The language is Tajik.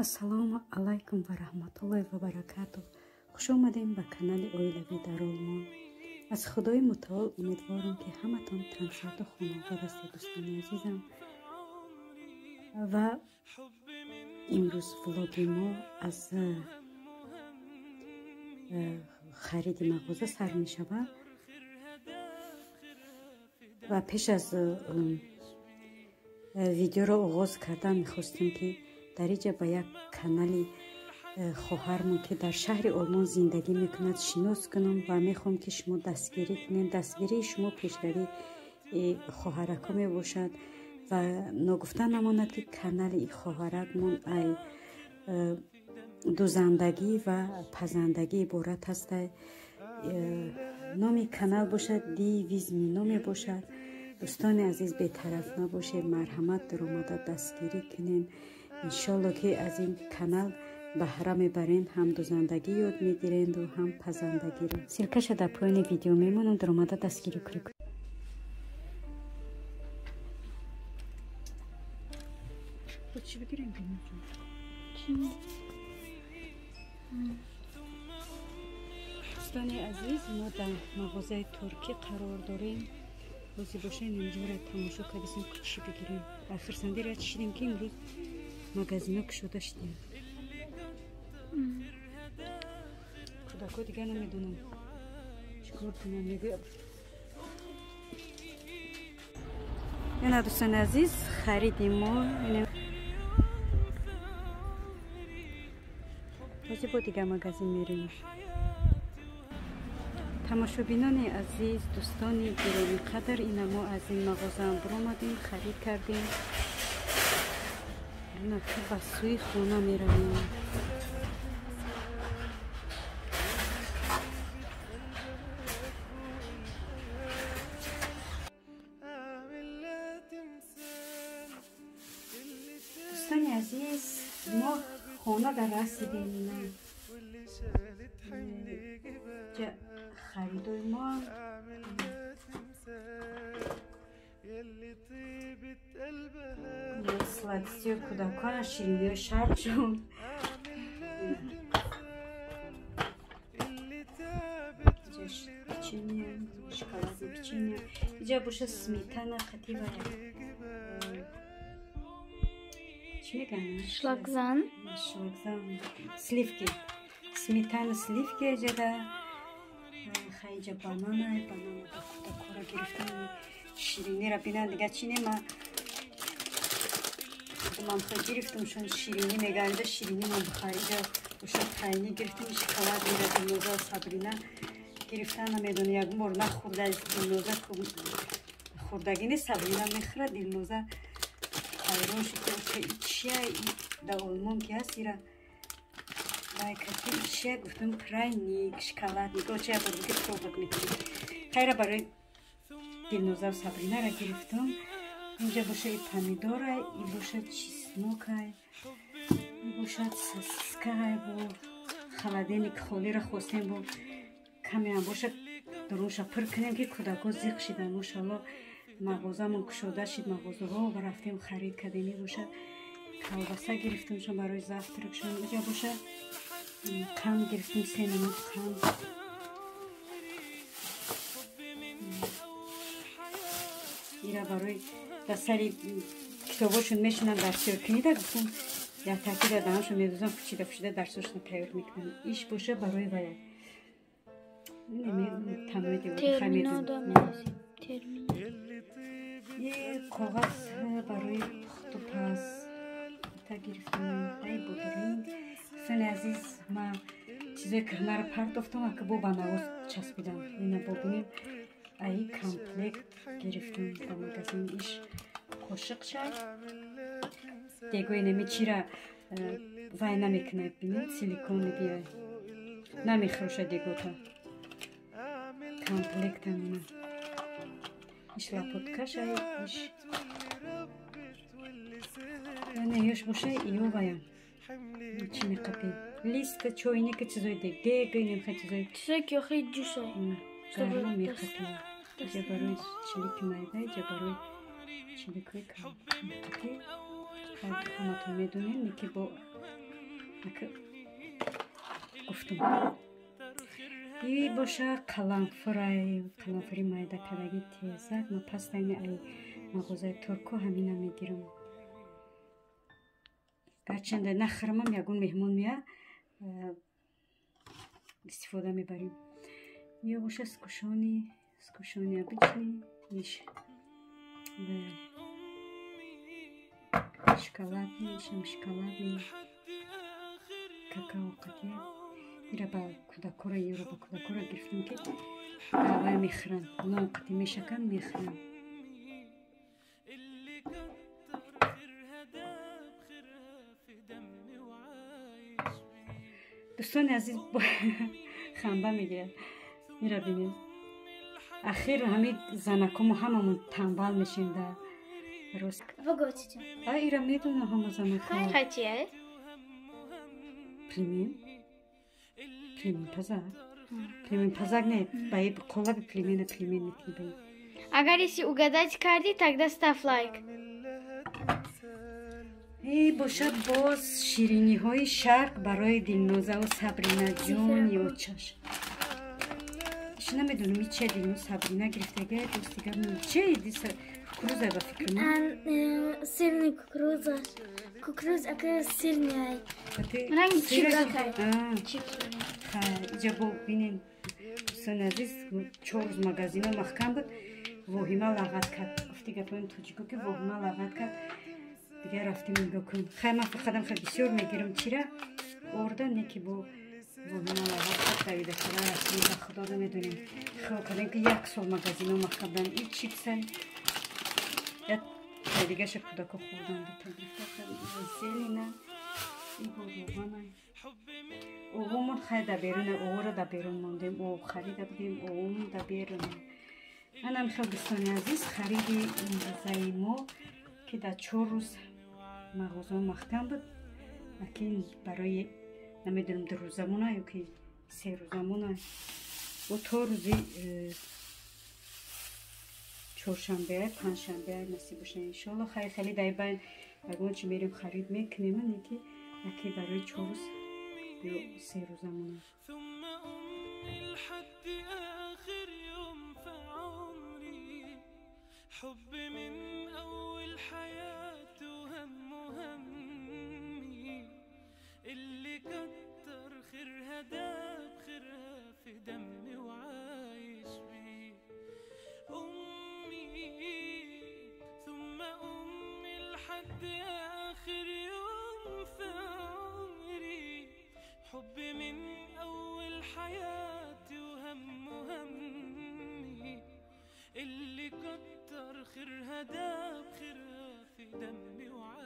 Ассалому алайкум ва раҳматуллоҳи ва баракатуҳ. Хуш омадем ба канали Оилавӣ дар Олмон. Аз Худои мутаол умедворам ки ҳаматон таншоду хонобад ҳастед дӯстони азизам. Ва имрӯз влоги мо аз хариди мағоза сар мешавад. Ва пеш аз видеоро оғоз кардан мехостем ки дар инҷа ба як канали хоҳармон ки дар шаҳри Олмон зиндагӣ мекунад шинос кунам ва мехоҳам ки шумо дастгирӣ кунед. Дастгирии шумо пешравӣ хоҳарако мебошад ва ногуфта намонад ки канали хоҳаракмон ай дузандагӣ ва пазандагӣ иборат аст. номи канал бошад Дивизмино мебошад. дӯстони азиз бетараф набошед, марҳамат даромада дастгирӣ кунед. иншоалло ки аз ин канал баҳра мебарен, ҳам дузандагӣ ёд мегиренду ҳам пазандагиро. силкаша дар поёни видео мемонам, даромада дастгирӣ кунед. дӯстони азиз, мо дар мағозаи туркӣ қарор дорем. рози бошед инҷоро тамошо кардем чӣ бигирем. дар хирсандӣ рад шидем ки имрӯз магазино кушода шидем. кӯдако дигар намедонам чӣ кор кунам. мегӯям яна дӯстони азиз, хариди мо рози бо дигар магазин мерем. тамошобинони азиз, дӯстони гироми қадр, ина мо аз ин мағозаам биромадем, харид кардем. ина ки ба сӯи хона меравем. дӯстони азиз, мо хона дар расидем. خریدوی ما سلادیسی کودکان شیرینی شرق شد. پیچینی شکلات پیچینی اینجا باشه سمیتانا خطیبه چی میگن؟ شلاگزان سلیفکی سمیتانا سلیفکی اینجا خیلی بانانا با کودکورا گرفتم. شیرینی را بینن دیگه چی نما من خود گرفتم چون شیرینی میگنده. شیرینی من بخارجا باشد تاینی گرفتم. شکلات میره دلنوزا و صبرینا گرفتن نمیدونی یک بار نخورده از دلنوزا خوردگی نیست. صبرینا میخوره دلنوزا حیران شد که چیه در آلمان که هست ایره کسی چیه گفتم پراینی شکلات نگاه چیه بود که پروبت میکنیم. خیره برای دلنوزا و صبرینا را گرفتم. اینجا باشه ای پامیدور های، ای باشه چیسنوک های، ای باشه سسکه های با خلادینی که خالی را خواستیم با کمی هم باشه درونش پر کنیم که کودکا زیق شدن. ماشالله مغازه من کشوده شد. مغازه ها و رفتیم خرید کردیم. ای باشه کلباسه گرفتیم شون برای زفترکشون. اینجا باشه کم گرفتیم 3 نمود کم. ایره برای دستری کتاباشون میشونن درسیار کنیده. گفتم یا تاکید دهانشون میدوزم پچیده درساشون تیار میکنم. ایش باشه برای باید تمامی دیوار خمیدون. یه کاغذ برای پخت و پس تا گرفتم. ای بودرین دوستان عزیز، من چیزای که همه رو پرداختم که با مغاز چسبیدم. اینا ببینیم ای کامپلکت گرفتم در مغازین. ایش قاشق شد دیگه اینمی چی را وای نمیکنه. ببینید سیلیکون بیای نمیخروشه دیگه تا کامپلکت هم اینا. ایش لاپوتکش های ایش یعنی یوش باشه ایو بایم چی میقبیم لیست چوینی که چیزای دیگه نمیخواه چیزایی که خیلی جوشه گرم میقبیم. اینجا برای چلیک مایده، اینجا برای چلیک های میقبیم. همتون میدونین که با گفتم ای باشه قلنفری مایده کدگی تیزک ما پس دینی ای مغازه ترکو همینه میگیرم گرچنده نخرمم یکون مهمون میه استفاده میبریم یا باشه سکوشانی обычный میشه شکلاتний какао قطعه ایره با کودکورا گرفتم که قهوه میخرن نو قطعه میشکن میخرن دوستان عزیز خنبه میگیرد میره بینید اخیر همین زنکمو هممون تنبال میشیم در روز Погодите. ایره میدونه همه زنکمو Хотели? Племен пазак не, баи колаби племен метни баи. Агар если угадать карди, тогда ставь лайк. Эй, боша боз шириниҳои шарқ барои Дилнозаву Сабрина ҷони очаш. Иш намедонам и че Дилноз Сабрина гирифтага достига че кукуруза ба фикрман. Сырный кукуруза. Кукуруза сырный. Ранги чикакай. Иҷа бо бинен дӯстони азиз 4 рӯз магазино маҳкам буд воҳима лағат кард гуфти гапони тоҷико ки воҳима лағат кард дигар рафтим нигоҳ кун хай ман фақадам хай бисёр мегирам чира орда не ки бо воҳима лағат кард давида кара рафтим ба худо намедонем хел кардем ки 1 сол магазино маҳкам буданд и чипсай я дигаше кӯдако хӯрдан зелина и бо роғанай оғумон хай да беруна оғуро да берун мондем оғ харида будем оғумон да беруна манам михел дӯстони азиз хариди имрӯзаи мо ки дар 4 рӯз мағоза маҳкам буд акин барои намедонам 2 рӯзамона ё ки 3 рӯзамона бо то рӯзи чоршанбеай панҷшанбеай насиб боша иншолло хай хеле дар байн ягон чи мерем харид мекунем не ки аки барои 4 рӯз ё 3 рӯзамона ثم أمي لحد آخر يوم في عمري حب من أول حياتي وهم همي اللي كتر خيرها داب خيرها في دمي وعايش بيه أمي ثم أمي لحد آخر يوم في عمري حب من أول حياتي وهم همي اللي كتر خيرها داب خيرها في دمي وعايش